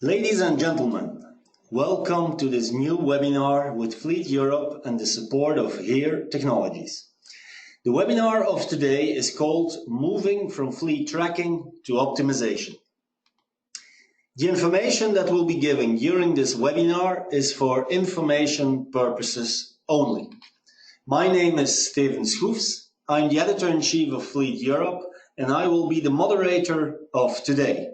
Ladies and gentlemen, welcome to this new webinar with Fleet Europe and the support of HERE Technologies. The webinar of today is called Moving from Fleet Tracking to Optimization. The information that we'll be giving during this webinar is for information purposes only. My name is Steven Schroefs. I'm the Editor-in-Chief of Fleet Europe and I will be the moderator of today.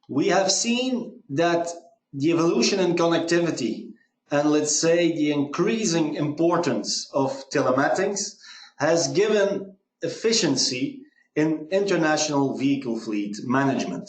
We have seen that the evolution in connectivity and let's say the increasing importance of telematics has given efficiency in international vehicle fleet management.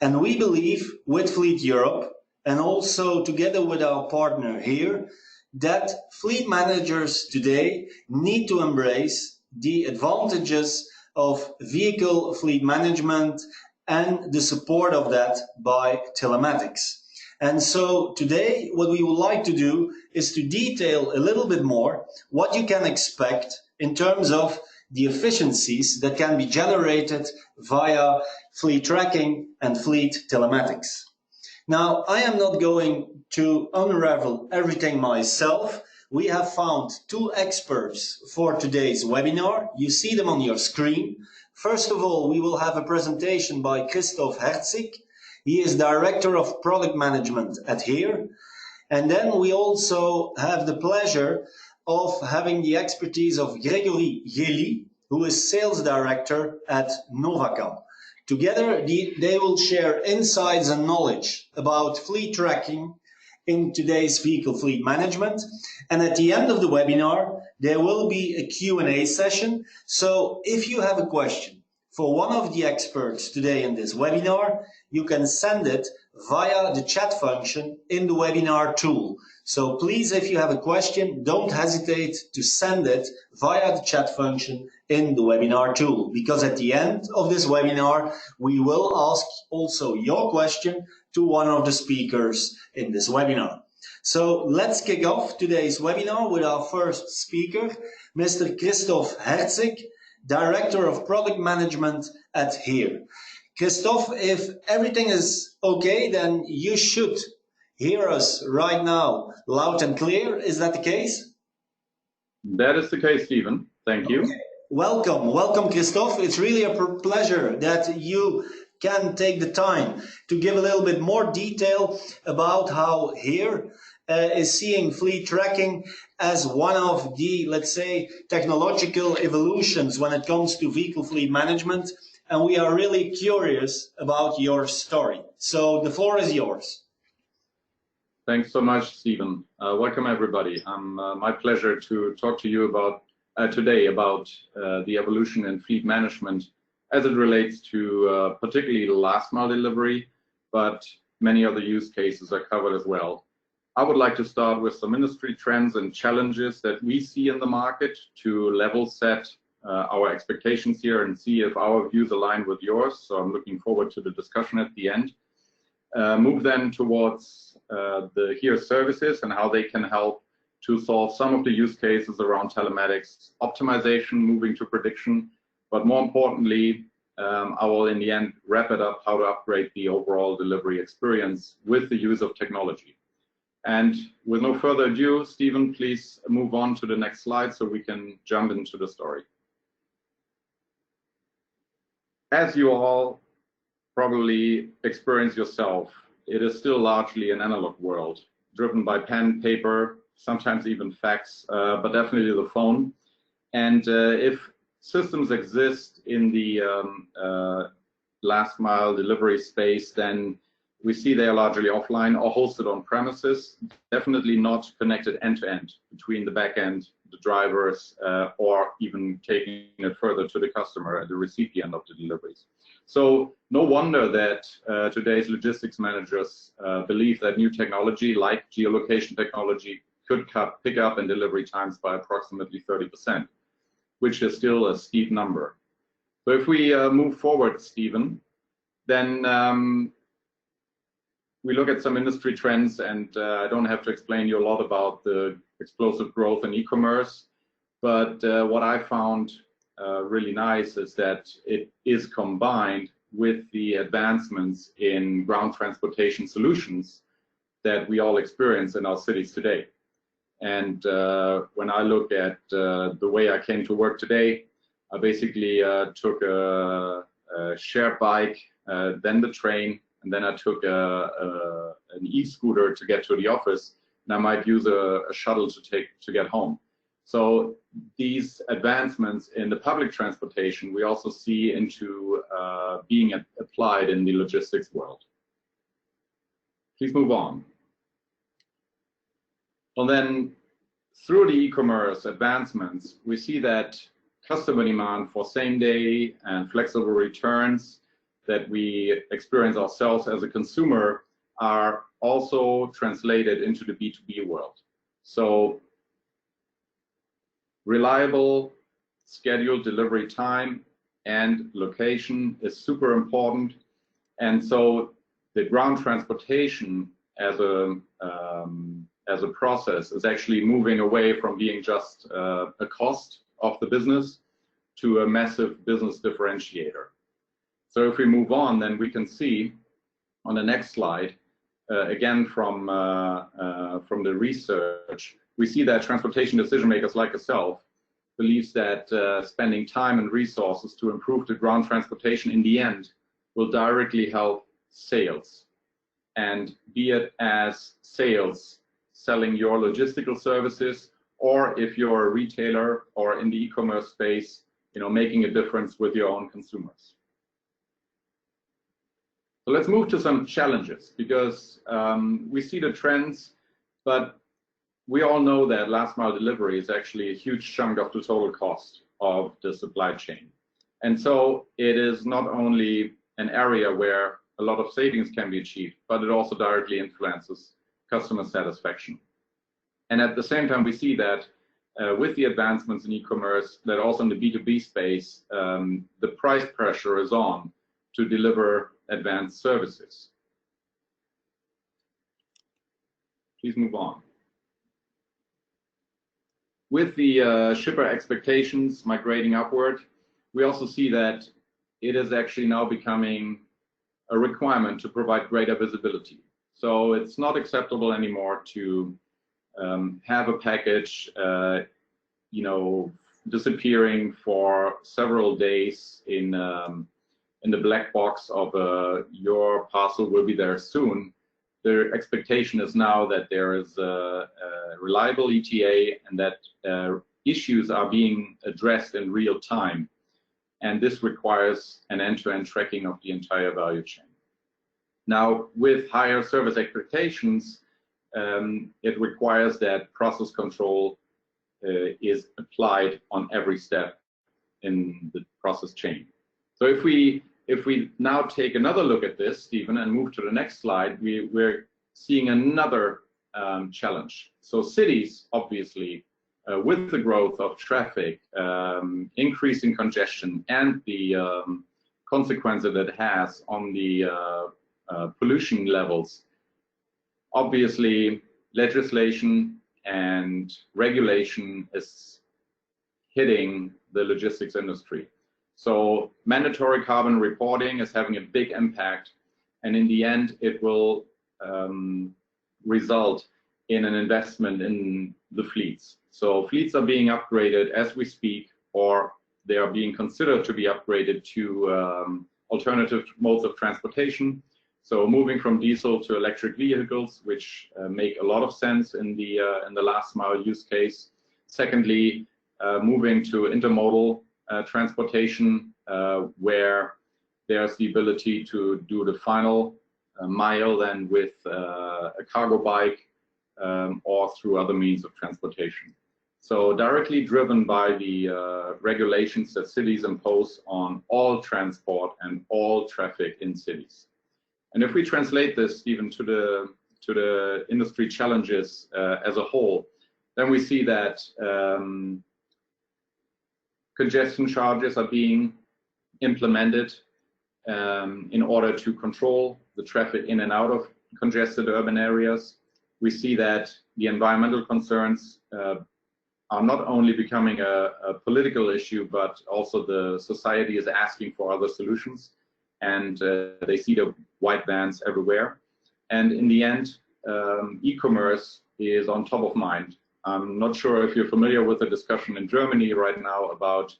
And we believe with Fleet Europe and also together with our partner HERE that fleet managers today need to embrace the advantages of vehicle fleet management and the support of that by telematics. And so today what we would like to do is to detail a little bit more what you can expect in terms of the efficiencies that can be generated via fleet tracking and fleet telematics. Now, I am not going to unravel everything myself. We have found two experts for today's webinar. You see them on your screen. First of all, we will have a presentation by Christoph Herzig. He is Director of Product Management at HERE. And then we also have the pleasure of having the expertise of Gregory Geli, who is Sales Director at Novacom. Together, they will share insights and knowledge about fleet tracking in today's vehicle fleet management. And at the end of the webinar, there will be a Q&A session. So if you have a question for one of the experts today in this webinar, you can send it via the chat function in the webinar tool. So please, if you have a question, don't hesitate to send it via the chat function in the webinar tool, because at the end of this webinar, we will ask also your question to one of the speakers in this webinar. So let's kick off today's webinar with our first speaker, Mr. Christoph Herzig, Director of Product Management at HERE. Christoph, if everything is okay, then you should hear us right now loud and clear. Is that the case? That is the case, Stephen. Thank you. Okay. Welcome, Christoph. It's really a pleasure that you can take the time to give a little bit more detail about how HERE is seeing fleet tracking as one of the, let's say, technological evolutions when it comes to vehicle fleet management. And we are really curious about your story. So the floor is yours. Thanks so much, Stephen. Welcome, everybody. My pleasure to talk to you about today about the evolution in fleet management as it relates to particularly last mile delivery, but many other use cases are covered as well. I would like to start with some industry trends and challenges that we see in the market to level set our expectations here and see if our views align with yours. So I'm looking forward to the discussion at the end. Move then towards the HERE services and how they can help to solve some of the use cases around telematics, optimization, moving to prediction, but more importantly, I will in the end wrap it up how to upgrade the overall delivery experience with the use of technology. And with no further ado, Stephen, please move on to the next slide so we can jump into the story. As you all probably experience yourself, it is still largely an analog world, driven by pen, paper, sometimes even fax, but definitely the phone. And if systems exist in the last mile delivery space, then we see they are largely offline or hosted on premises, definitely not connected end to end between the back end, the drivers, or even taking it further to the customer at the recipient of the deliveries. So no wonder that today's logistics managers believe that new technology like geolocation technology could cut pickup and delivery times by approximately 30%, which is still a steep number. So if we move forward, Stephen, then we look at some industry trends, and I don't have to explain you a lot about the explosive growth in e-commerce, but what I found really nice is that it is combined with the advancements in ground transportation solutions that we all experience in our cities today. And when I look at the way I came to work today, I basically took a shared bike, then the train, and then I took an e-scooter to get to the office, and I might use a shuttle to get home. So these advancements in the public transportation, we also see into being applied in the logistics world. Please move on. Well, then through the e-commerce advancements, we see that customer demand for same-day and flexible returns that we experience ourselves as a consumer are also translated into the B2B world. So reliable scheduled delivery time and location is super important. And so the ground transportation as a process is actually moving away from being just a cost of the business to a massive business differentiator. So if we move on, then we can see on the next slide, again from the research, we see that transportation decision makers like yourself believes that spending time and resources to improve the ground transportation in the end will directly help sales. And be it as sales, selling your logistical services, or if you're a retailer or in the e-commerce space, making a difference with your own consumers. So let's move to some challenges, because we see the trends, but we all know that last mile delivery is actually a huge chunk of the total cost of the supply chain. And so it is not only an area where a lot of savings can be achieved, but it also directly influences customer satisfaction. And at the same time, we see that with the advancements in e-commerce, that also in the B2B space, the price pressure is on to deliver advanced services. Please move on. With the shipper expectations migrating upward, we also see that it is actually now becoming a requirement to provide greater visibility. So it's not acceptable anymore to have a package, disappearing for several days in the black box of your parcel will be there soon. The expectation is now that there is a reliable ETA and that issues are being addressed in real time. And this requires an end-to-end tracking of the entire value chain. Now, with higher service expectations, it requires that process control is applied on every step in the process chain. So if we now take another look at this, Stephen, and move to the next slide, we're seeing another challenge. So cities, obviously, with the growth of traffic, increasing congestion, and the consequences that it has on the pollution levels, obviously legislation and regulation is hitting the logistics industry. So mandatory carbon reporting is having a big impact, and in the end it will result in an investment in the fleets. So fleets are being upgraded as we speak, or they are being considered to be upgraded to alternative modes of transportation. So moving from diesel to electric vehicles, which make a lot of sense in the last mile use case. Secondly, moving to intermodal transportation, where there's the ability to do the final mile then with a cargo bike or through other means of transportation. So directly driven by the regulations that cities impose on all transport and all traffic in cities. And if we translate this even to the industry challenges as a whole, then we see that congestion charges are being implemented in order to control the traffic in and out of congested urban areas. We see that the environmental concerns are not only becoming a political issue, but also the society is asking for other solutions. and they see the white vans everywhere. And in the end, e-commerce is on top of mind. I'm not sure if you're familiar with the discussion in Germany right now about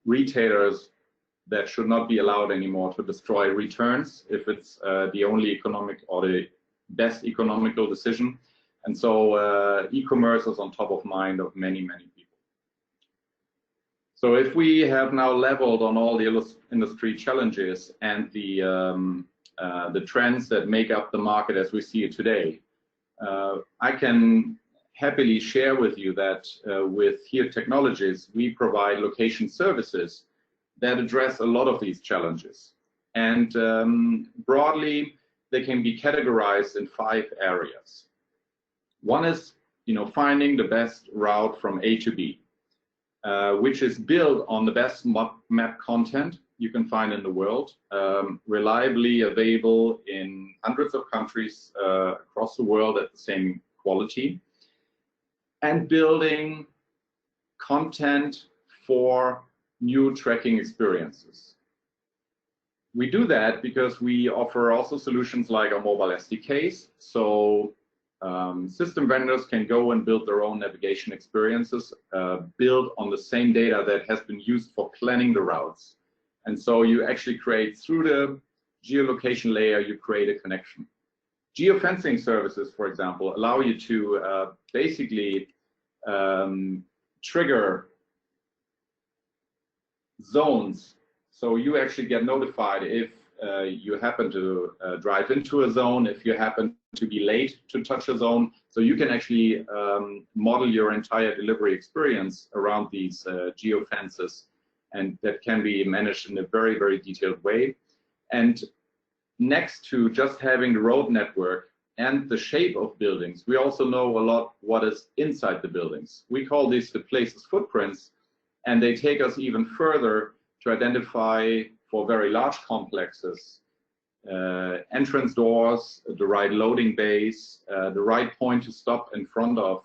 retailers that should not be allowed anymore to destroy returns if it's the only economic or the best economical decision. And so e-commerce is on top of mind of many, many people. So if we have now leveled on all the industry challenges and the trends that make up the market as we see it today, I can happily share with you that with HERE Technologies, we provide location services that address a lot of these challenges. And broadly, they can be categorized in 5 areas. One is, finding the best route from A to B, which is built on the best map content you can find in the world, reliably available in hundreds of countries across the world at the same quality, and building content for new tracking experiences. We do that because we offer also solutions like our mobile SDKs. So system vendors can go and build their own navigation experiences, built on the same data that has been used for planning the routes. And so you actually create, through the geolocation layer, you create a connection. Geofencing services, for example, allow you to basically trigger zones. So you actually get notified if you happen to drive into a zone, if you happen to be late to touch a zone. So you can actually model your entire delivery experience around these geofences, and that can be managed in a very, very detailed way. And next to just having the road network and the shape of buildings, we also know a lot what is inside the buildings. We call these the places footprints, and they take us even further to identify, for very large complexes, entrance doors, the right loading bays, the right point to stop in front of,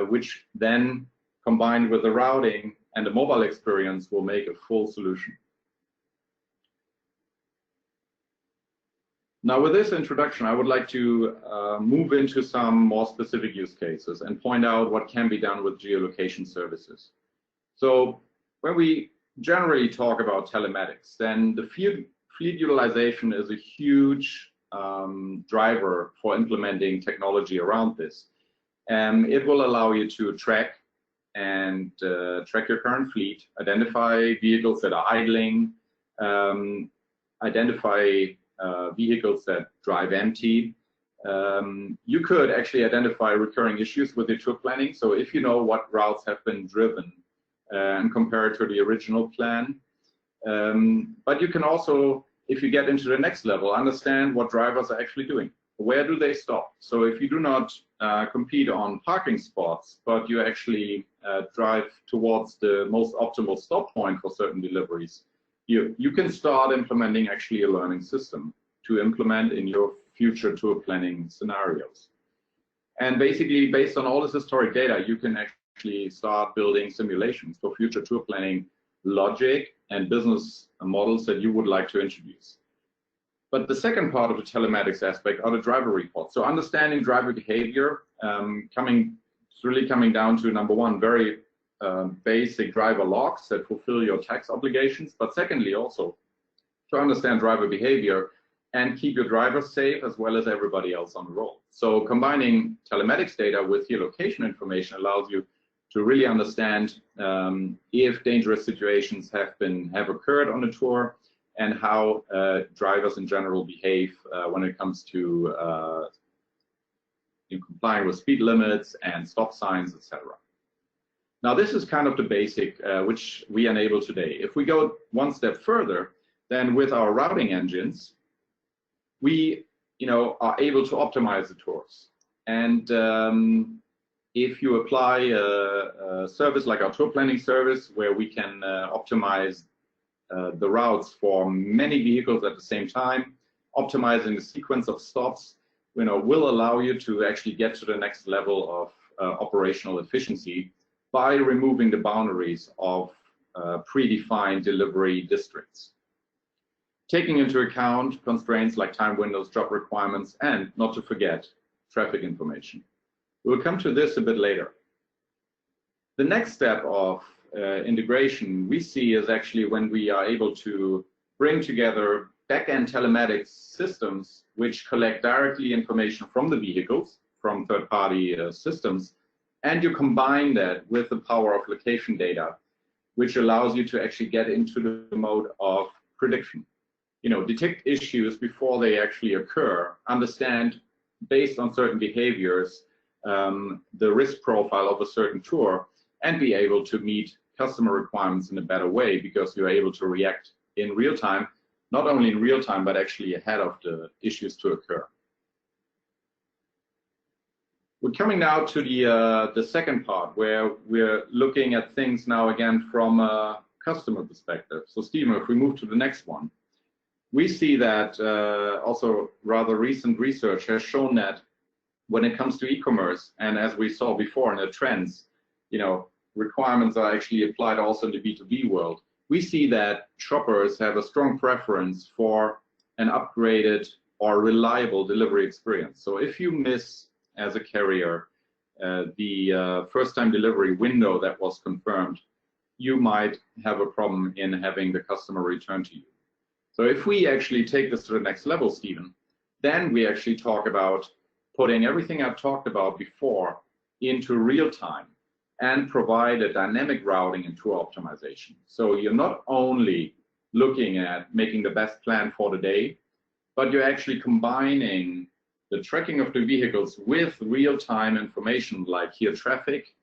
which then, combined with the routing and the mobile experience, will make a full solution. Now, with this introduction, I would like to move into some more specific use cases and point out what can be done with geolocation services. So when we generally talk about telematics, then the fleet utilization is a huge driver for implementing technology around this. It will allow you to track your current fleet, identify vehicles that are idling, identify vehicles that drive empty. You could actually identify recurring issues with your tour planning. So if you know what routes have been driven and compare it to the original plan. But you can also, if you get into the next level, understand what drivers are actually doing. Where do they stop? So if you do not compete on parking spots, but you actually drive towards the most optimal stop point for certain deliveries, you can start implementing actually a learning system to implement in your future tour planning scenarios. And basically, based on all this historic data, you can actually start building simulations for future tour planning logic and business models that you would like to introduce. But the second part of the telematics aspect are the driver reports. So understanding driver behavior, it's really coming down to, number one, very basic driver logs that fulfill your tax obligations. But secondly, also to understand driver behavior and keep your drivers safe as well as everybody else on the road. So combining telematics data with your location information allows you to really understand if dangerous situations have occurred on the tour, and how drivers in general behave when it comes to complying with speed limits and stop signs, etc. Now, this is kind of the basic which we enable today. If we go one step further, then with our routing engines, we are able to optimize the tours. And if you apply a service like our tour planning service, where we can optimize the routes for many vehicles at the same time, optimizing the sequence of stops, will allow you to actually get to the next level of operational efficiency by removing the boundaries of predefined delivery districts. taking into account constraints like time windows, job requirements, and not to forget traffic information. We'll come to this a bit later. The next step of integration we see is actually when we are able to bring together back-end telematics systems which collect directly information from the vehicles, from third-party systems, and you combine that with the power of location data, which allows you to actually get into the mode of prediction. You know, detect issues before they actually occur, understand based on certain behaviors the risk profile of a certain tour, and be able to meet customer requirements in a better way because you're able to react in real time, not only in real time, but actually ahead of the issues to occur. We're coming now to the second part where we're looking at things now again from a customer perspective. So Stephen, if we move to the next one, we see that also rather recent research has shown that when it comes to e-commerce, and as we saw before in the trends, you know, requirements are actually applied also in the B2B world. We see that shoppers have a strong preference for an upgraded or reliable delivery experience. So if you miss, as a carrier, the first-time delivery window that was confirmed, you might have a problem in having the customer return to you. So if we actually take this to the next level, Stephen, then we actually talk about putting everything I've talked about before into real time and provide a dynamic routing and tour optimization. So you're not only looking at making the best plan for the day, but you're actually combining the tracking of the vehicles with real-time information like here traffic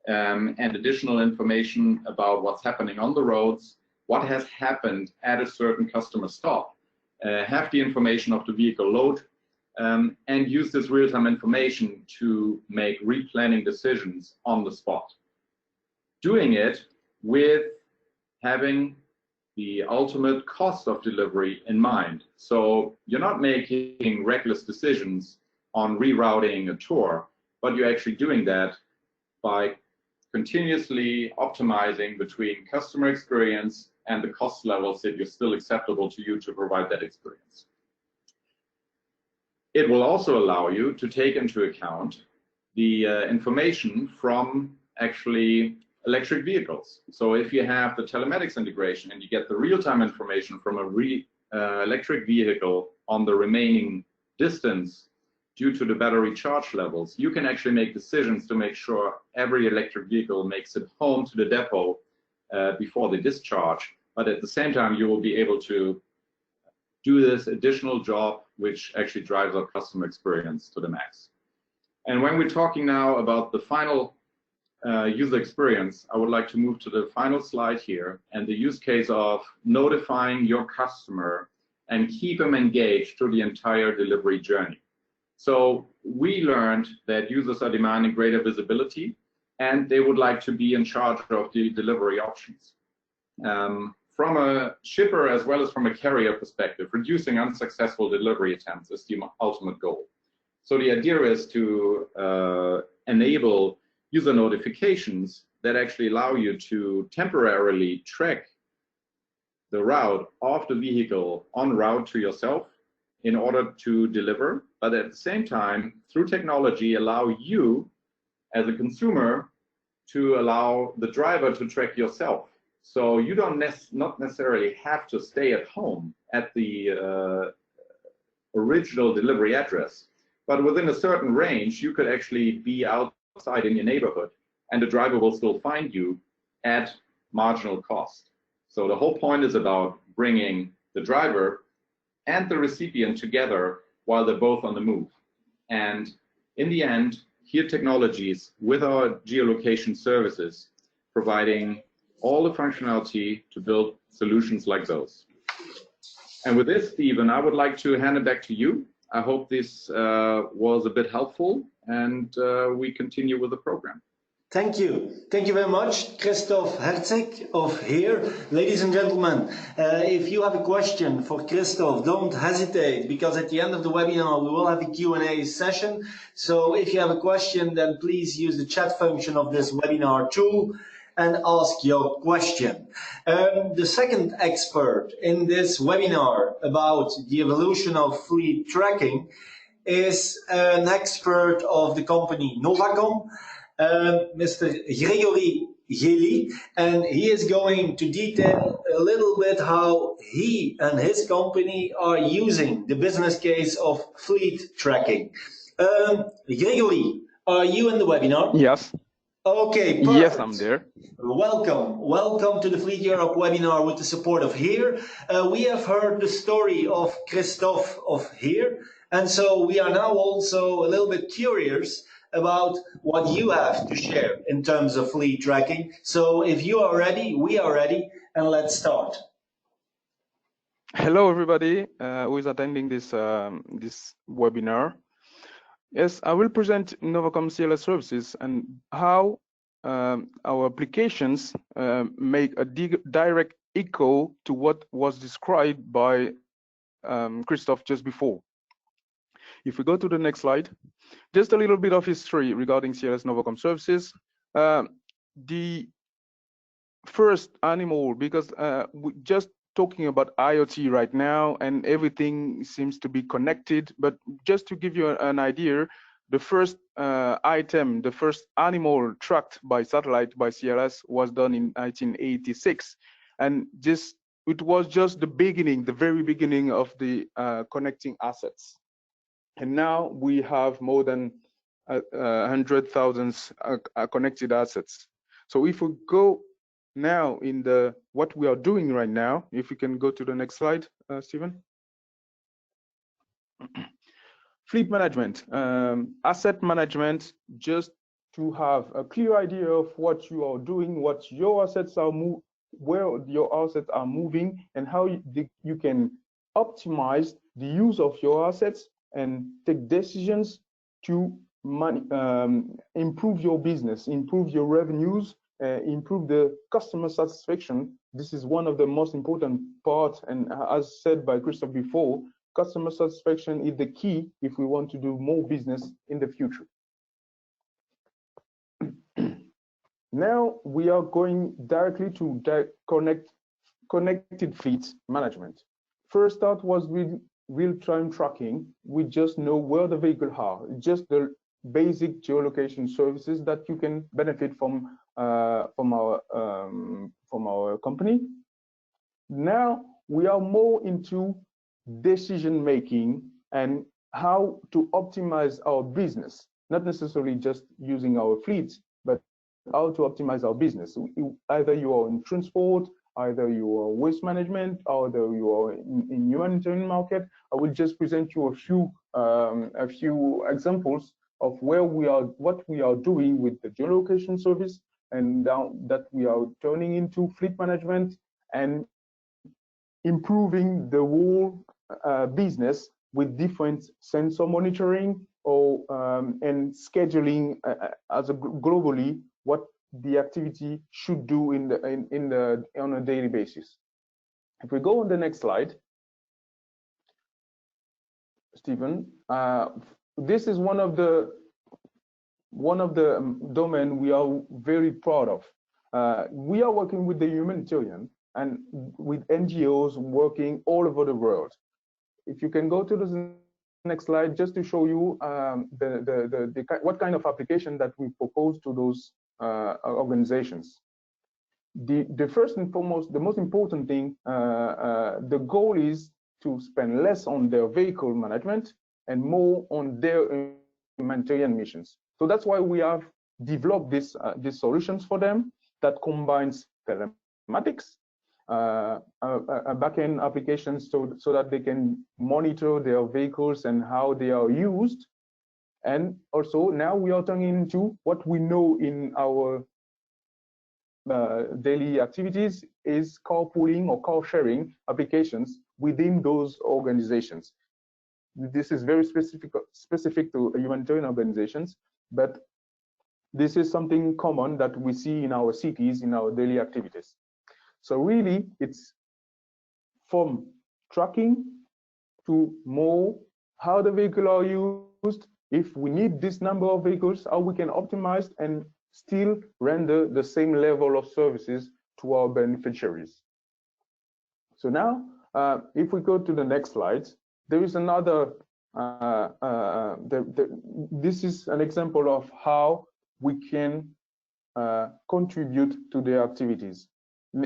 and additional information about what's happening on the roads, what has happened at a certain customer stop, have the information of the vehicle load, and use this real-time information to make replanning decisions on the spot. Doing it with having the ultimate cost of delivery in mind. So you're not making reckless decisions on rerouting a tour, but you're actually doing that by continuously optimizing between customer experience and the cost levels that you're still acceptable to you to provide that experience. It will also allow you to take into account the information from actually electric vehicles. So if you have the telematics integration and you get the real-time information from a electric vehicle on the remaining distance due to the battery charge levels, you can actually make decisions to make sure every electric vehicle makes it home to the depot before they discharge. But at the same time, you will be able to do this additional job, which actually drives our customer experience to the max. And when we're talking now about the final user experience, I would like to move to the final slide here and the use case of notifying your customer and keep them engaged through the entire delivery journey. So we learned that users are demanding greater visibility and they would like to be in charge of the delivery options. From a shipper as well as from a carrier perspective, reducing unsuccessful delivery attempts is the ultimate goal. So the idea is to enable user notifications that actually allow you to temporarily track the route of the vehicle en route to yourself in order to deliver, but at the same time, through technology, allow you as a consumer to allow the driver to track yourself. So you don't not necessarily have to stay at home at the original delivery address, but within a certain range, you could actually be outside in your neighborhood and the driver will still find you at marginal cost. So the whole point is about bringing the driver and the recipient together while they're both on the move. And in the end, here Technologies with our geolocation services providing all the functionality to build solutions like those. And with this, Stephen, I would like to hand it back to you. I hope this was a bit helpful and we continue with the program. Thank you. Thank you very much, Christoph Herzig of here. Ladies and gentlemen, if you have a question for Christoph, don't hesitate, because at the end of the webinar, we will have a Q&A session. So if you have a question, then please use the chat function of this webinar tool. and ask your question. The second expert in this webinar about the evolution of fleet tracking is an expert of the company Novacom, Mr. Gregory Geli, and he is going to detail a little bit how he and his company are using the business case of fleet tracking. Gregory, are you in the webinar? Yes. Okay, perfect. Yes, I'm there. Welcome to the Fleet Europe webinar with the support of HERE. We have heard the story of Christoph of HERE, and so we are now also a little bit curious about what you have to share in terms of fleet tracking. So if you are ready, we are ready, and let's start. Hello, everybody who is attending this webinar. Yes, I will present Novacom CLS services and how our applications make a direct echo to what was described by Christoph just before. If we go to the next slide, just a little bit of history regarding CLS Novacom services. The first animal, because we just talking about IoT right now and everything seems to be connected, but just to give you an idea, the first item, the first animal tracked by satellite by CLS was done in 1986. And it was just the beginning, the very beginning of the connecting assets. And now we have more than 100,000 connected assets. So if we go now in what we are doing right now, if we can go to the next slide, Stephen. Fleet management, asset management, just to have a clear idea of what you are doing, what your assets are where your assets are moving, and how you can optimize the use of your assets and take decisions to improve your business, improve your revenues, improve the customer satisfaction. This is one of the most important parts, and as said by Christoph before, customer satisfaction is the key if we want to do more business in the future. Now we are going directly to connected fleet management. First start was with real-time tracking. We just know where the vehicles are, just the basic geolocation services that you can benefit from our company. Now we are more into decision making and how to optimize our business, not necessarily just using our fleets, but how to optimize our business. Either you are in transport, either you are waste management, either you are in humanitarian market. I will just present you a few examples of what we are doing with the geolocation service, and now that we are turning into fleet management and improving the whole business with different sensor monitoring or and scheduling as globally what the activity should do on a daily basis. If we go on the next slide, Stephen, this is one of the domain we are very proud of. We are working with the humanitarian and with NGOs working all over the world. If you can go to the next slide, just to show you what kind of application that we propose to those organizations. The first and foremost, the most important thing, the goal is to spend less on their vehicle management and more on their humanitarian missions. So that's why we have developed these solutions for them that combines telematics, a backend application so that they can monitor their vehicles and how they are used. And also now we are turning into what we know in our daily activities is carpooling or car sharing applications within those organizations. This is very specific to humanitarian organizations, but this is something common that we see in our cities, in our daily activities. So really, it's from tracking to more how the vehicle are used. If we need this number of vehicles, how we can optimize and still render the same level of services to our beneficiaries. So now, if we go to the next slide, there is another, this is an example of how we can contribute to their activities.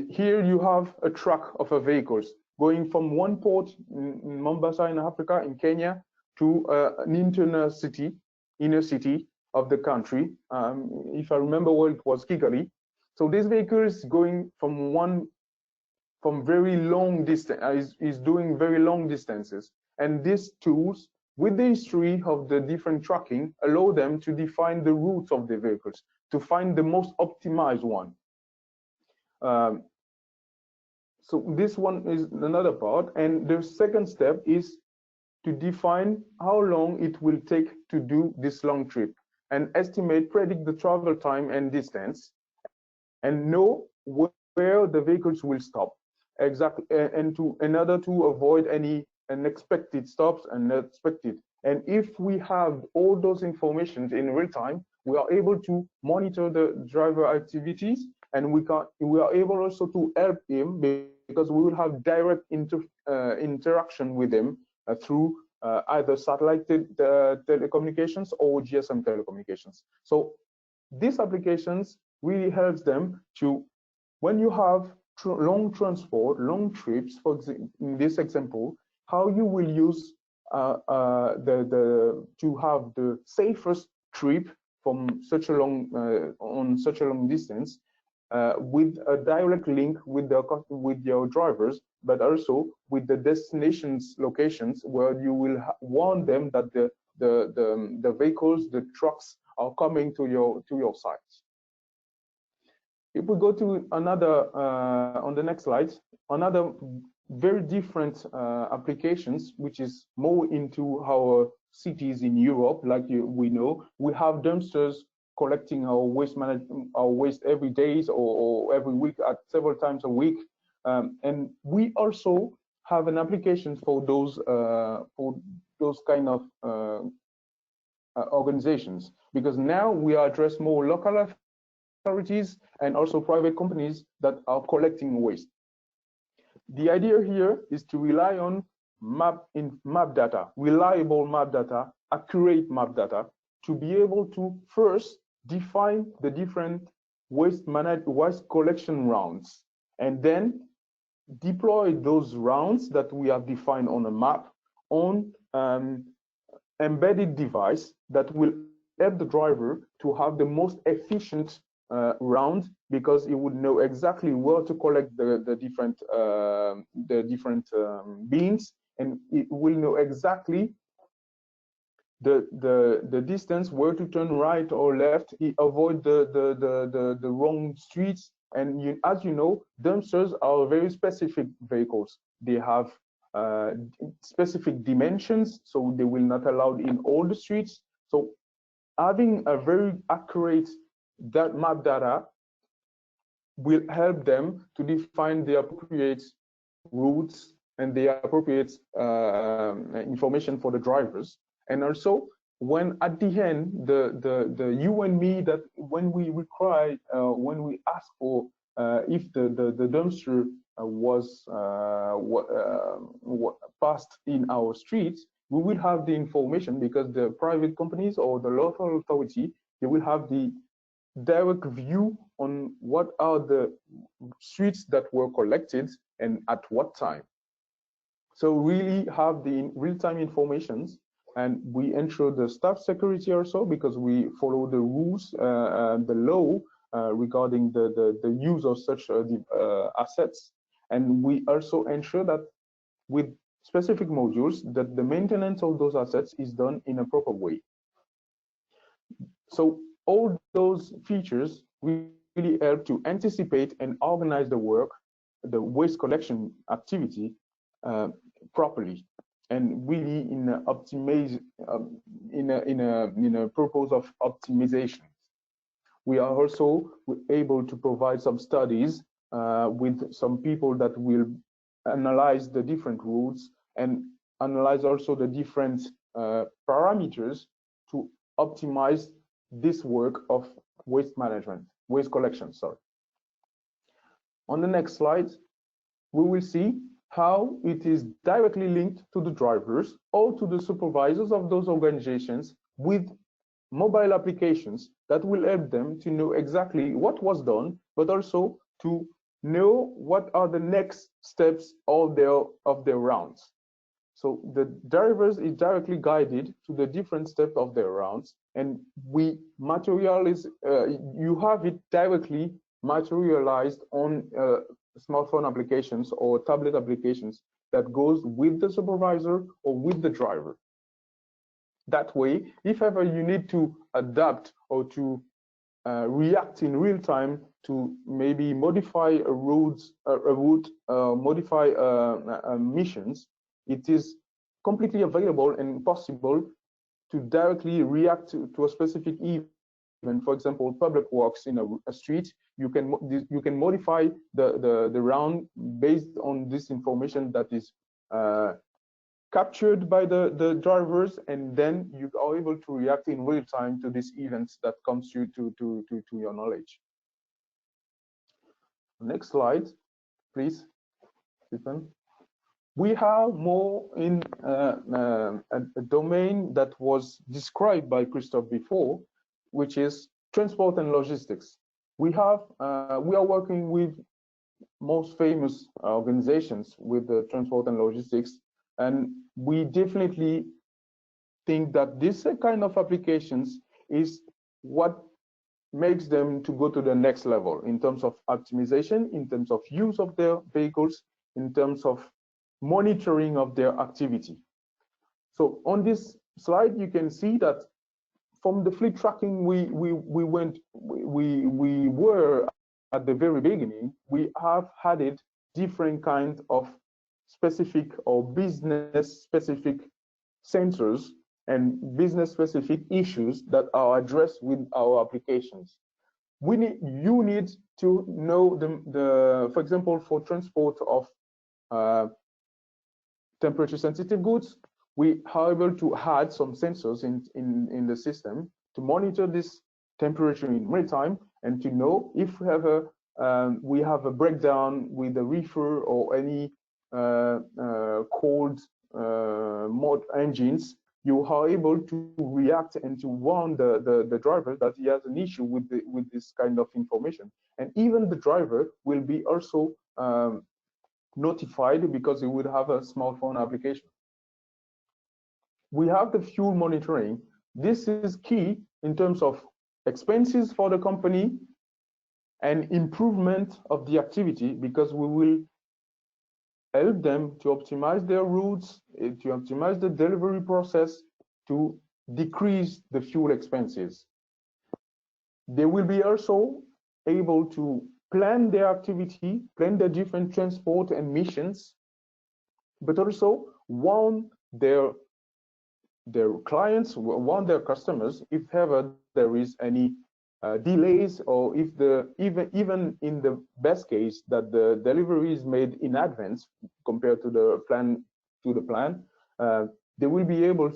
Here you have a truck of vehicles going from one port in Mombasa in Africa, in Kenya, to an inner city of the country. If I remember well, it was Kigali. So this vehicle is going from very long distance, is doing very long distances. And these tools, with the history of the different tracking, allow them to define the routes of the vehicles, to find the most optimized one. So this one is another part. And the second step is to define how long it will take to do this long trip and predict the travel time and distance, and know where the vehicles will stop exactly, and in order to avoid any unexpected stops and unexpected. And if we have all those information in real time, we are able to monitor the driver activities, and we are able also to help him, because we will have direct interaction with him through either satellite telecommunications or GSM telecommunications. So these applications really helps them to, when you have long transport, long trips, for example, in this example, how you will use to have the safest trip from such a long on such a long distance, with a direct link with your drivers, but also with the destinations locations where you will warn them that the vehicles, the trucks are coming to your sites. If we go to another, on the next slide, another very different applications, which is more into our cities in Europe, like we know, we have dumpsters collecting our waste every day or every week, at several times a week, and we also have an application for those kind of organizations, because now we address more local authorities and also private companies that are collecting waste. The idea here is to rely on map data, reliable map data, accurate map data, to be able to first define the different waste collection rounds, and then deploy those rounds that we have defined on a map on embedded device that will help the driver to have the most efficient round, because it would know exactly where to collect the different bins, and it will know exactly the distance, where to turn right or left, avoid the wrong streets. And as you know, dumpsters are very specific vehicles. They have specific dimensions, so they will not allowed in all the streets. So having a very accurate map data will help them to define the appropriate routes and the appropriate information for the drivers. And also, when at the end, the you and me, that when we require, when we ask for if the dumpster was passed in our streets, we will have the information, because the private companies or the local authority, they will have the direct view on what are the streets that were collected and at what time. So really have the real-time informations, and we ensure the staff security also, because we follow the rules, the law regarding the use of such assets. And we also ensure that with specific modules, that the maintenance of those assets is done in a proper way. So all those features really help to anticipate and organize the work, the waste collection activity properly, and really in a purpose of optimization. We are also able to provide some studies with some people that will analyze the different routes and analyze also the different parameters to optimize this work of waste management, waste collection, sorry. On the next slide, we will see how it is directly linked to the drivers or to the supervisors of those organizations with mobile applications that will help them to know exactly what was done, but also to know what are the next steps of their rounds. So the drivers is directly guided to the different steps of their rounds, and you have it directly materialized on smartphone applications or tablet applications that goes with the supervisor or with the driver. That way, if ever you need to adapt or to react in real time to maybe modify a route, modify missions, it is completely available and possible to directly react to a specific event. For example, public works in a street, you can modify the round based on this information that is captured by the drivers, and then you are able to react in real time to these events that comes to your knowledge. Next slide, please, Stephen. We have more in a domain that was described by Christoph before, which is transport and logistics. We are working with most famous organizations with the transport and logistics, and we definitely think that this kind of applications is what makes them to go to the next level in terms of optimization, in terms of use of their vehicles, in terms of monitoring of their activity. So on this slide, you can see that from the fleet tracking we were at the very beginning, we have added different kinds of specific or business specific sensors and business specific issues that are addressed with our applications. You need to know for example, for transport of temperature sensitive goods, we are able to add some sensors in the system to monitor this temperature in real time and to know if we have a breakdown with the reefer or any cold mode engines. You are able to react and to warn the driver that he has an issue with this kind of information. And even the driver will be also notified because he would have a smartphone application. We have the fuel monitoring. This is key in terms of expenses for the company and improvement of the activity, because we will help them to optimize their routes, to optimize the delivery process, to decrease the fuel expenses. They will be also able to plan their activity, plan their different transport and missions, but also warn their clients, warn their customers if ever there is any delays, or if even in the best case that the delivery is made in advance compared to the plan, they will be able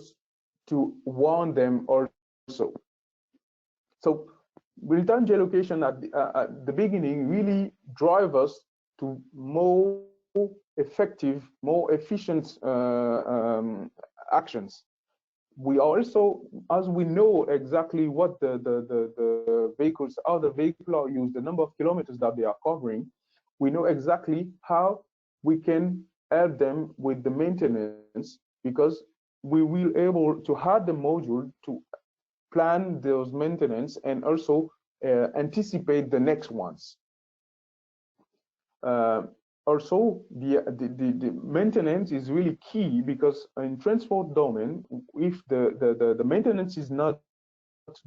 to warn them also. So real-time geolocation at the beginning really drive us to more effective, more efficient actions. We also, as we know exactly what the vehicles, how the vehicle are used, the number of kilometers that they are covering, we know exactly how we can help them with the maintenance, because we will able to have the module to plan those maintenance and also anticipate the next ones. Also, the maintenance is really key, because in transport domain, if the maintenance is not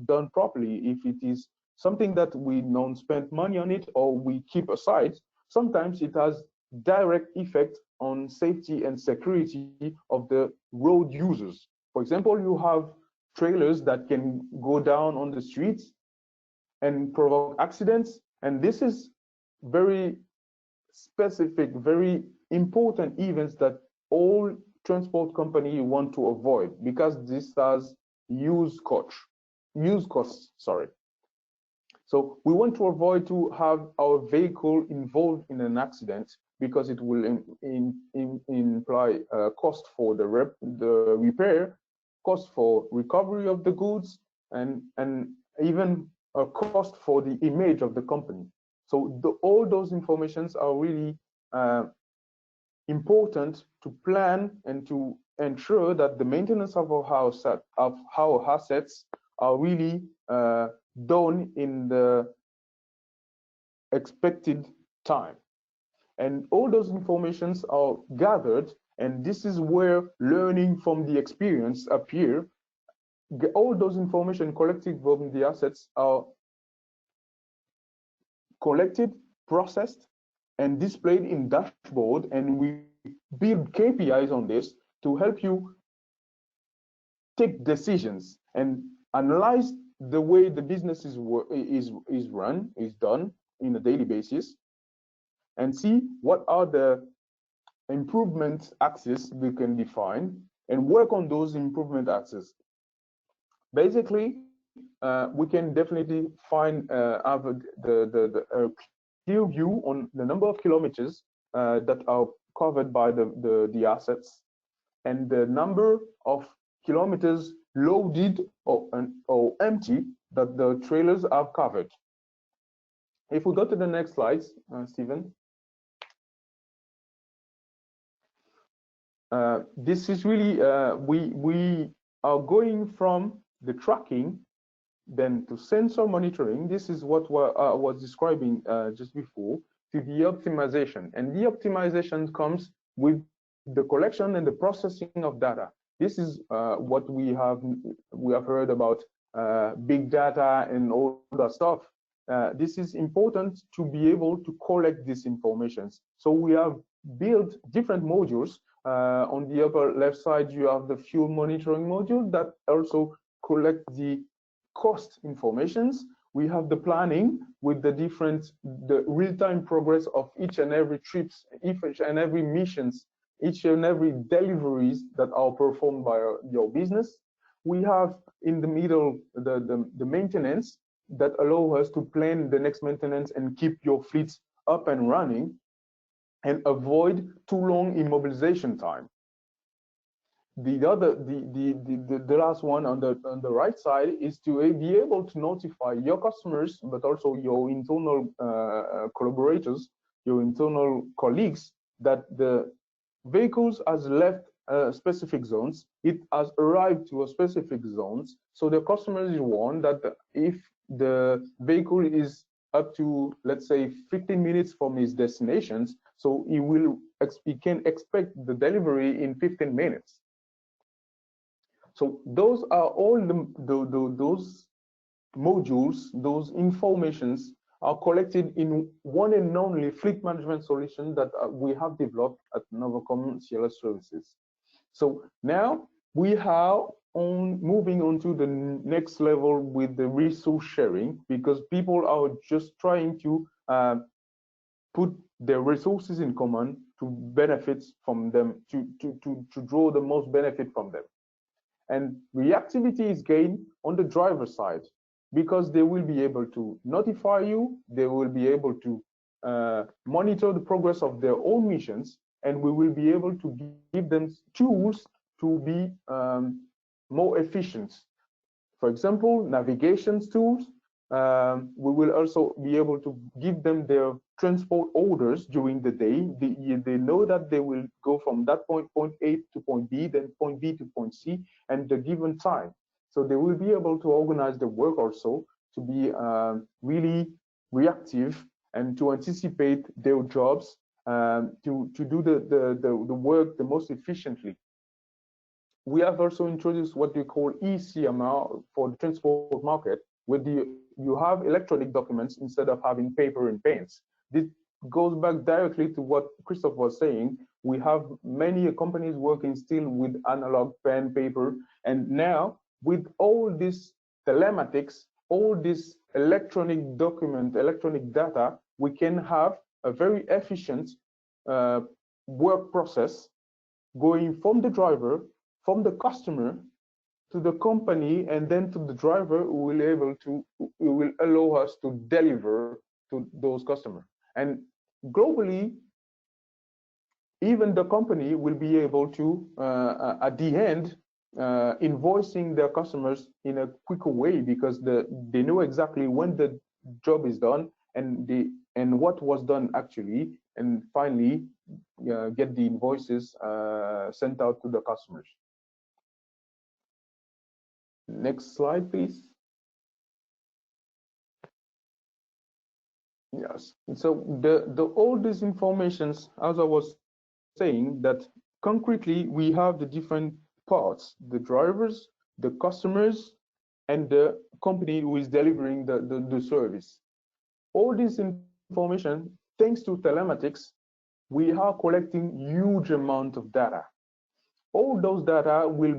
done properly, if it is something that we don't spend money on it or we keep aside, sometimes it has direct effect on safety and security of the road users. For example, you have trailers that can go down on the streets and provoke accidents, and this is very specific, very important events that all transport companies want to avoid, because this has huge costs. So we want to avoid to have our vehicle involved in an accident, because it will imply cost for the repair, cost for recovery of the goods, and even a cost for the image of the company. So all those informations are really important to plan and to ensure that the maintenance of our assets are really done in the expected time. And all those informations are gathered, and this is where learning from the experience appear. All those information collected from the assets are collected, processed, and displayed in dashboard, and we build KPIs on this to help you take decisions and analyze the way the business is done in a daily basis, and see what are the improvement axes we can define and work on those improvement axes. Basically, we can definitely have a clear view on the number of kilometers that are covered by the assets, and the number of kilometers loaded or empty that the trailers have covered. If we go to the next slide, Stephen. This is really, we are going from the tracking then to sensor monitoring. This is what I was describing just before, to the optimization. And the optimization comes with the collection and the processing of data. This is what we have heard about big data and all that stuff. This is important to be able to collect this information. So we have built different modules. On the upper left side, you have the fuel monitoring module that also collect the cost informations. We have the planning with the real-time progress of each and every trips, each and every missions, each and every deliveries that are performed by your business. We have in the middle the maintenance that allow us to plan the next maintenance and keep your fleets up and running and avoid too long immobilization time. The last one on the right side is to be able to notify your customers, but also your internal collaborators, your internal colleagues, that the vehicles has left specific zones, it has arrived to a specific zones. So the customer is warned that if the vehicle is up to, let's say, 15 minutes from his destinations, so he can expect the delivery in 15 minutes. So those are all those modules, those informations are collected in one and only fleet management solution that we have developed at Novacom CLS Services. So now we are moving on to the next level with the resource sharing, because people are just trying to put their resources in common to benefit from them, to draw the most benefit from them. And reactivity is gained on the driver side, because they will be able to notify you, they will be able to monitor the progress of their own missions, and we will be able to give them tools to be more efficient. For example, navigation tools. We will also be able to give them their transport orders during the day. They know that they will go from that point A to point B, then point B to point C, and the given time. So they will be able to organize the work also to be really reactive and to anticipate their jobs, to do the work the most efficiently. We have also introduced what we call ECMR for the transport market, where you have electronic documents instead of having paper and pens. This goes back directly to what Christoph was saying. We have many companies working still with analog pen, paper, and now with all this telematics, all this electronic document, electronic data, we can have a very efficient work process going from the driver, from the customer, to the company and then to the driver who will allow us to deliver to those customers. And globally, even the company will be able to, at the end, invoicing their customers in a quicker way, because they know exactly when the job is done and what was done actually, and finally get the invoices sent out to the customers. Next slide, please. Yes. So all these informations, as I was saying, that concretely we have the different parts: the drivers, the customers, and the company who is delivering the service. All this information, thanks to telematics, we are collecting huge amount of data. All those data will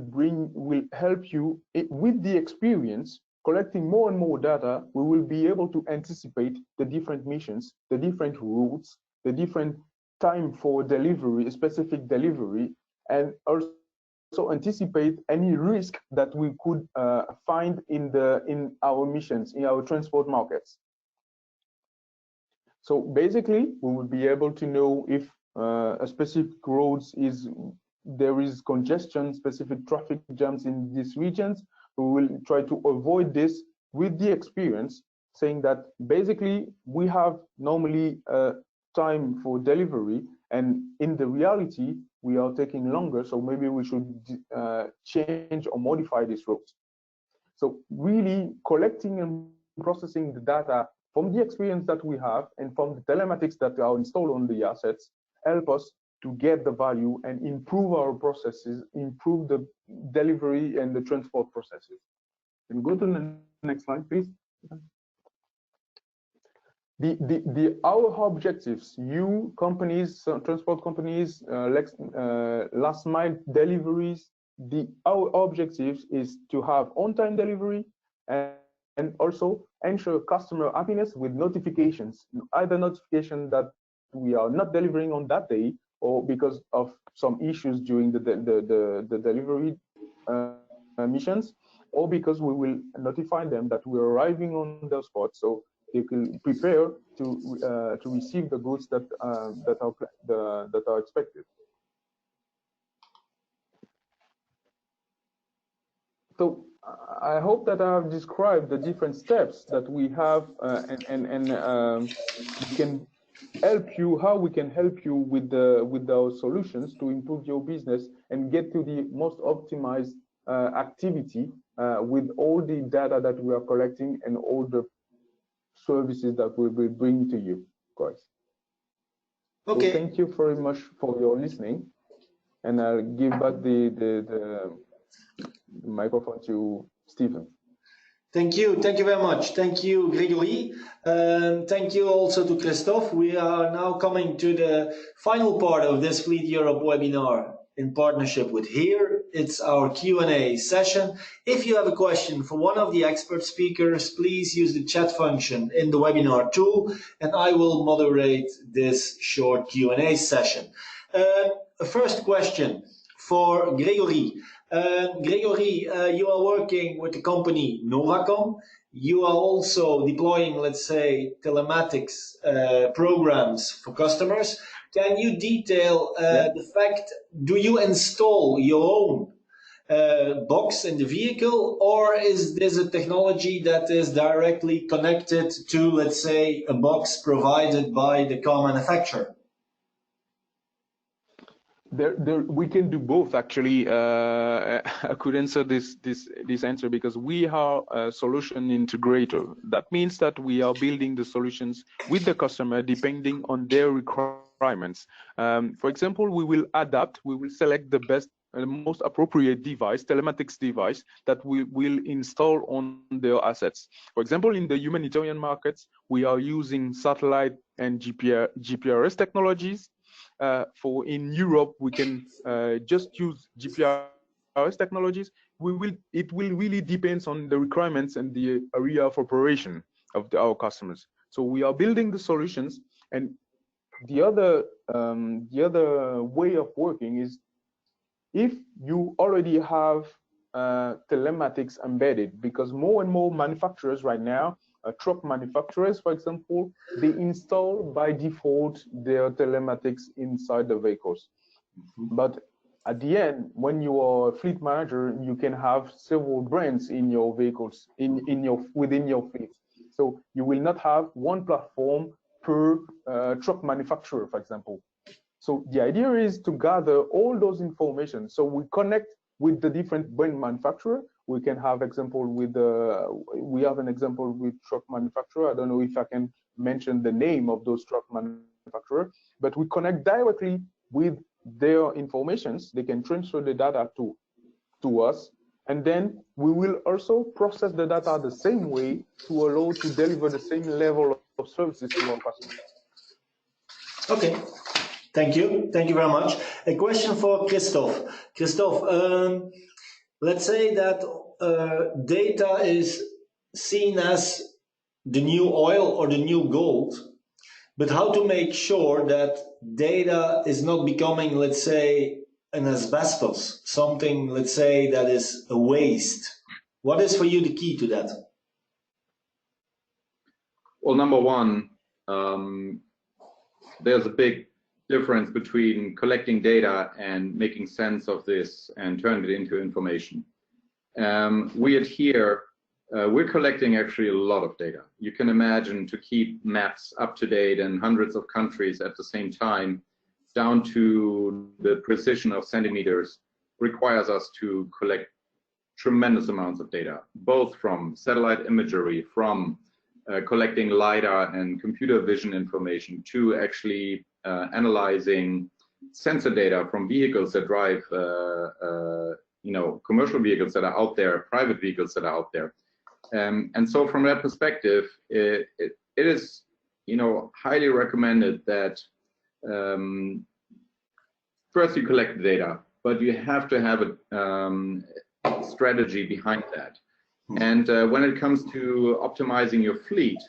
help you with the experience. Collecting more and more data, we will be able to anticipate the different missions, the different routes, the different time for delivery, specific delivery, and also anticipate any risk that we could find in our missions, in our transport markets. So basically, we will be able to know if a specific roads there is congestion, specific traffic jams in these regions. We will try to avoid this with the experience, saying that basically we have normally time for delivery, and in the reality we are taking longer, so maybe we should change or modify this route. So really collecting and processing the data from the experience that we have and from the telematics that are installed on the assets help us to get the value and improve our processes, improve the delivery and the transport processes. Can go to the next slide, please. Our objectives, you companies, transport companies, last mile deliveries, our objectives is to have on-time delivery and also ensure customer happiness with notifications, either notification that we are not delivering on that day, or because of some issues during the delivery missions, or because we will notify them that we're arriving on the spot, so they can prepare to receive the goods that are expected. So I hope that I have described the different steps that we have, and we can help you, how we can help you with our solutions to improve your business and get to the most optimized activity with all the data that we are collecting and all the services that we will bring to you, guys. Okay. So thank you very much for your listening, and I'll give back the microphone to Stephen. Thank you very much. Thank you, Gregory. Thank you also to Christoph. We are now coming to the final part of this Fleet Europe webinar in partnership with HERE. It's our Q&A session. If you have a question for one of the expert speakers, please use the chat function in the webinar tool, and I will moderate this short Q&A session. First question for Gregory. Gregory, you are working with the company Novacom. You are also deploying, let's say, telematics programs for customers. Can you detail the fact, do you install your own box in the vehicle, or is this a technology that is directly connected to, let's say, a box provided by the car manufacturer? We can do both, actually. I could answer this answer because we are a solution integrator. That means that we are building the solutions with the customer depending on their requirements. For example, we will select the best and most appropriate device, telematics device, that we will install on their assets. For example, in the humanitarian markets, we are using satellite and GPRS technologies. For in Europe, we can just use GPRS technologies. It will really depend on the requirements and the area of operation of our customers. So we are building the solutions, and the other way of working is if you already have telematics embedded, because more and more manufacturers right now, truck manufacturers, for example, they install by default their telematics inside the vehicles. But at the end, when you are a fleet manager, you can have several brands in your vehicles, within your fleet. So you will not have one platform per truck manufacturer, for example. So the idea is to gather all those information. So we connect with the different brand manufacturer. We can have example with we have an example with truck manufacturer. I don't know if I can mention the name of those truck manufacturer, but we connect directly with their informations. They can transfer the data to us, and then we will also process the data the same way to allow to deliver the same level of services to our customers. Okay. Thank you. Thank you very much. A question for Christoph. Christoph, let's say that data is seen as the new oil or the new gold, but how to make sure that data is not becoming, let's say, an asbestos, something, let's say, that is a waste? What is for you the key to that? Well, number one, there's a big difference between collecting data and making sense of this and turning it into information. We at Here, we're collecting actually a lot of data. You can imagine to keep maps up to date in hundreds of countries at the same time, down to the precision of centimeters, requires us to collect tremendous amounts of data, both from satellite imagery, from collecting LiDAR and computer vision information, to actually analyzing sensor data from vehicles that drive, commercial vehicles that are out there, private vehicles that are out there. And so from that perspective, it is, highly recommended that first you collect the data, but you have to have a strategy behind that. And when it comes to optimizing your fleet,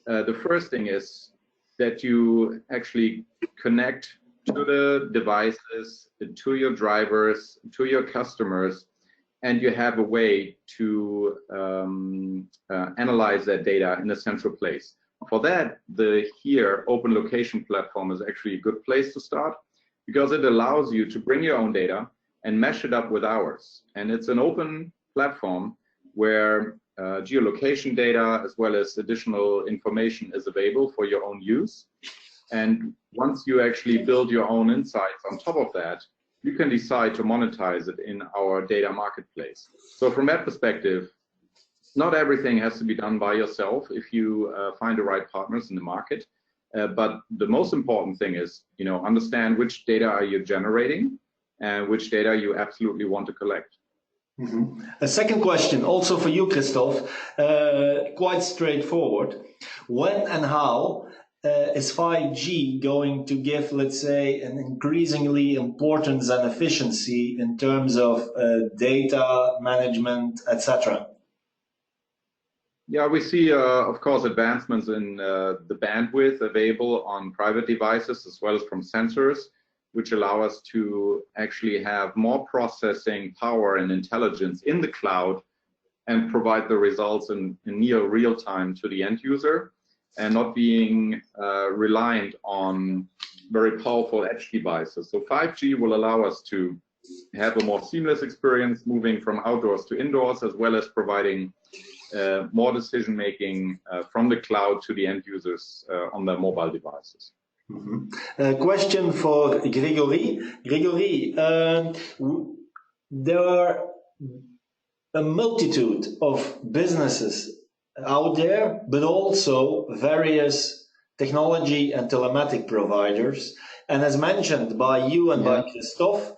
the first thing is that you actually connect to the devices, to your drivers, to your customers, and you have a way to analyze that data in a central place. For that, the Here open location platform is actually a good place to start, because it allows you to bring your own data and mesh it up with ours. And it's an open platform where geolocation data as well as additional information is available for your own use. And once you actually build your own insights on top of that, you can decide to monetize it in our data marketplace. So from that perspective, not everything has to be done by yourself if you find the right partners in the market. But the most important thing is, understand which data are you generating and which data you absolutely want to collect. Mm-hmm. A second question, also for you, Christoph, quite straightforward. When and how is 5G going to give, let's say, an increasingly importance and efficiency in terms of data management, etc.? Yeah, we see, of course, advancements in the bandwidth available on private devices as well as from sensors, which allow us to actually have more processing power and intelligence in the cloud and provide the results in near real time to the end user, and not being reliant on very powerful edge devices. So 5G will allow us to have a more seamless experience moving from outdoors to indoors, as well as providing more decision making from the cloud to the end users on their mobile devices. Mm-hmm. A question for Gregory. Gregory, there are a multitude of businesses out there, but also various technology and telematic providers. And as mentioned by you and by Christoph,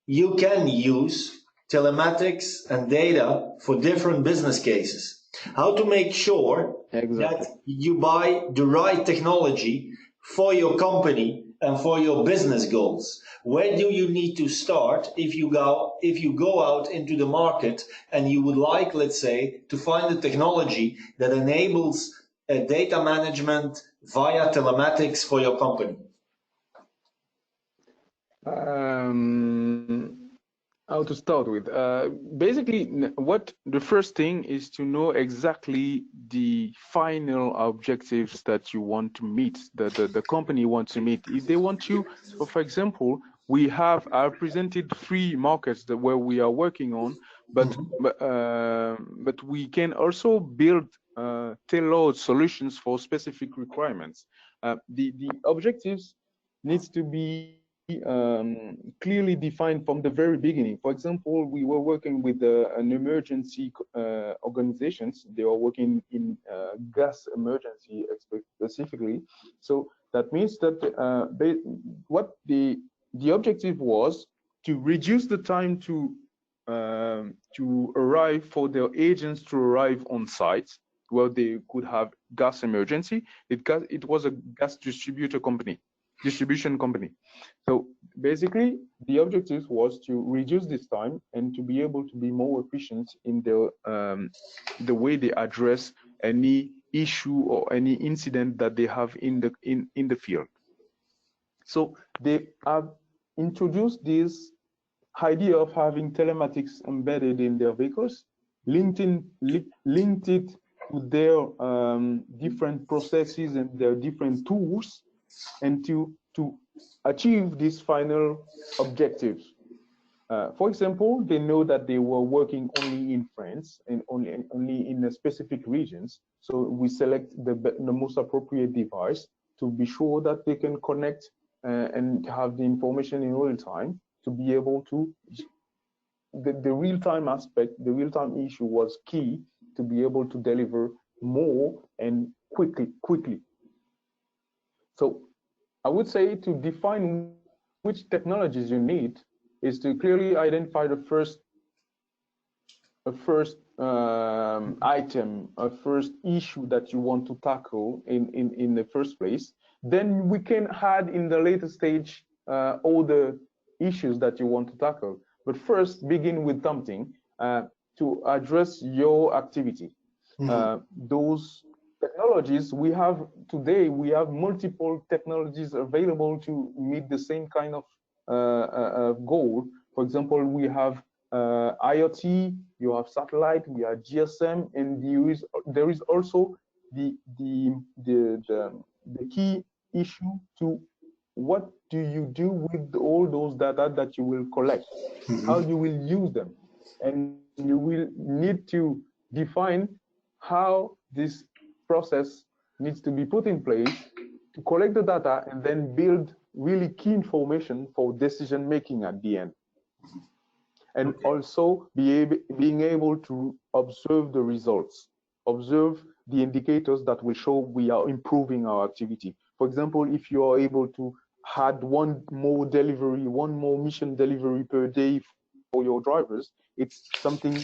you can use telematics and data for different business cases. How to make sure that you buy the right technology for your company and for your business goals? Where do you need to start if you go out into the market and you would like, let's say, to find a technology that enables data management via telematics for your company? How to start with? Basically, what the first thing is to know exactly the final objectives that you want to meet, the company wants to meet. If they want you, so for example, I presented 3 markets where we are working on, but we can also build tailored solutions for specific requirements. The objectives needs to be clearly defined from the very beginning. For example, we were working with an emergency organizations. They are working in gas emergency specifically. So that means that what the objective was to reduce the time to arrive for their agents to arrive on site where they could have gas emergency. It was a gas distribution company. So basically, the objective was to reduce this time and to be able to be more efficient in the way they address any issue or any incident that they have in the field. So they have introduced this idea of having telematics embedded in their vehicles, linked it to their different processes and their different tools, and to achieve these final objectives. For example, they know that they were working only in France and only in specific regions. So we select the most appropriate device to be sure that they can connect and have the information in real time to be able to, the real-time aspect, the real-time issue was key to be able to deliver more and quickly. So I would say to define which technologies you need is to clearly identify the first item, a first issue that you want to tackle in the first place. Then we can add in the later stage all the issues that you want to tackle. But first, begin with something to address your activity. Those technologies we have today, we have multiple technologies available to meet the same kind of goal. For example, we have IoT, you have satellite, we have GSM, and there is also the key issue to what do you do with all those data that you will collect? How you will use them? And you will need to define how this process needs to be put in place to collect the data and then build really key information for decision making at the end. And also being able to observe the results, observe the indicators that will show we are improving our activity. For example, if you are able to add one more mission delivery per day for your drivers, it's something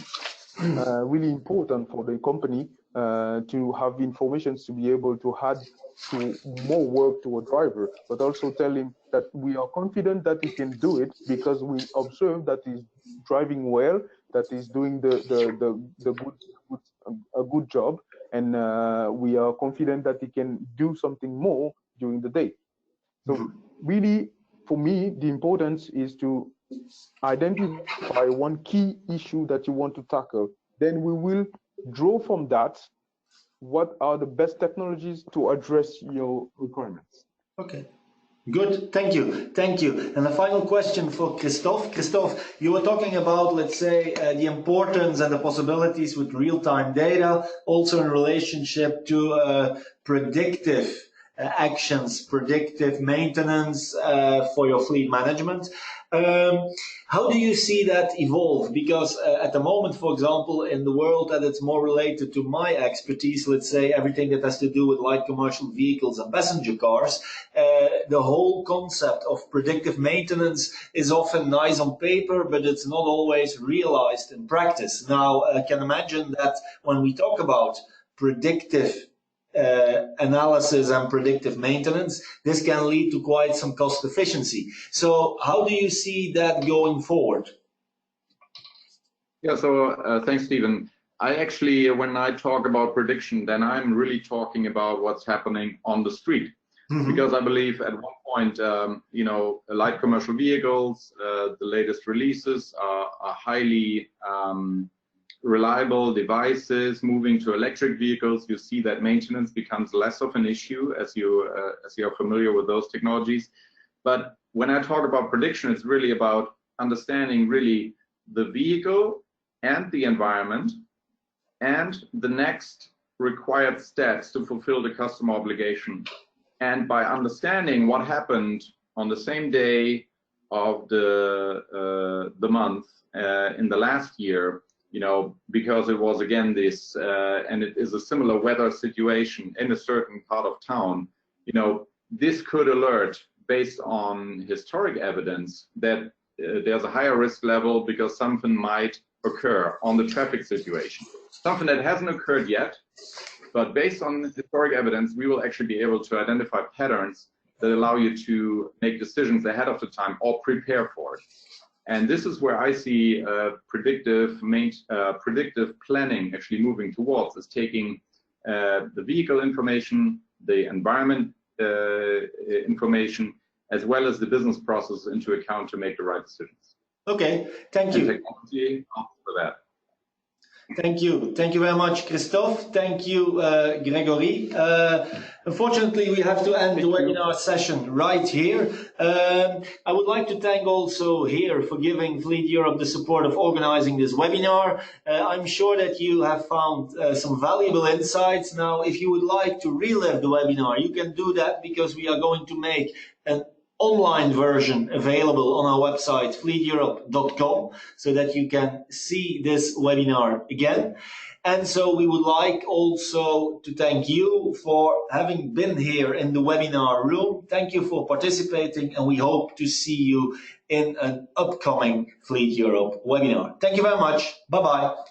really important for the company to have information to be able to add to more work to a driver, but also tell him that we are confident that he can do it because we observe that he's driving well, that he's doing a good job, and we are confident that he can do something more during the day. So really, for me, the importance is to identify one key issue that you want to tackle. Then we will draw from that what are the best technologies to address your requirements. Okay. Good, thank you. And the final question for Christoph. Christoph, you were talking about, let's say, the importance and the possibilities with real-time data, also in relationship to predictive actions, predictive maintenance for your fleet management. How do you see that evolve? Because at the moment, for example, in the world that it's more related to my expertise, let's say everything that has to do with light commercial vehicles and passenger cars, the whole concept of predictive maintenance is often nice on paper, but it's not always realized in practice. Now, I can imagine that when we talk about predictive analysis and predictive maintenance, this can lead to quite some cost efficiency. So how do you see that going forward? Yeah, so thanks, Stephen. I actually, when I talk about prediction, then I'm really talking about what's happening on the street. Because I believe at one point, you know, light commercial vehicles, the latest releases are highly reliable devices. Moving to electric vehicles, you see that maintenance becomes less of an issue as you are familiar with those technologies. But when I talk about prediction, it's really about understanding really the vehicle and the environment and the next required steps to fulfill the customer obligation. And by understanding what happened on the same day of the month in the last year, you know, because it was again this, and it is a similar weather situation in a certain part of town, you know, this could alert based on historic evidence that there's a higher risk level because something might occur on the traffic situation. Something that hasn't occurred yet, but based on historic evidence, we will actually be able to identify patterns that allow you to make decisions ahead of the time or prepare for it. And this is where I see predictive planning actually moving towards, is taking the vehicle information, the environment information, as well as the business process into account to make the right decisions. Okay, thank you. Technology for that. Thank you. Thank you very much, Christoph. Thank you, Gregory. Unfortunately, we have to end the webinar session right here. I would like to thank also here for giving Fleet Europe the support of organizing this webinar. I'm sure that you have found some valuable insights. Now, if you would like to relive the webinar, you can do that because we are going to make an online version available on our website fleeteurope.com so that you can see this webinar again. And so we would like also to thank you for having been here in the webinar room. Thank you for participating, and we hope to see you in an upcoming Fleet Europe webinar. Thank you very much. Bye-bye.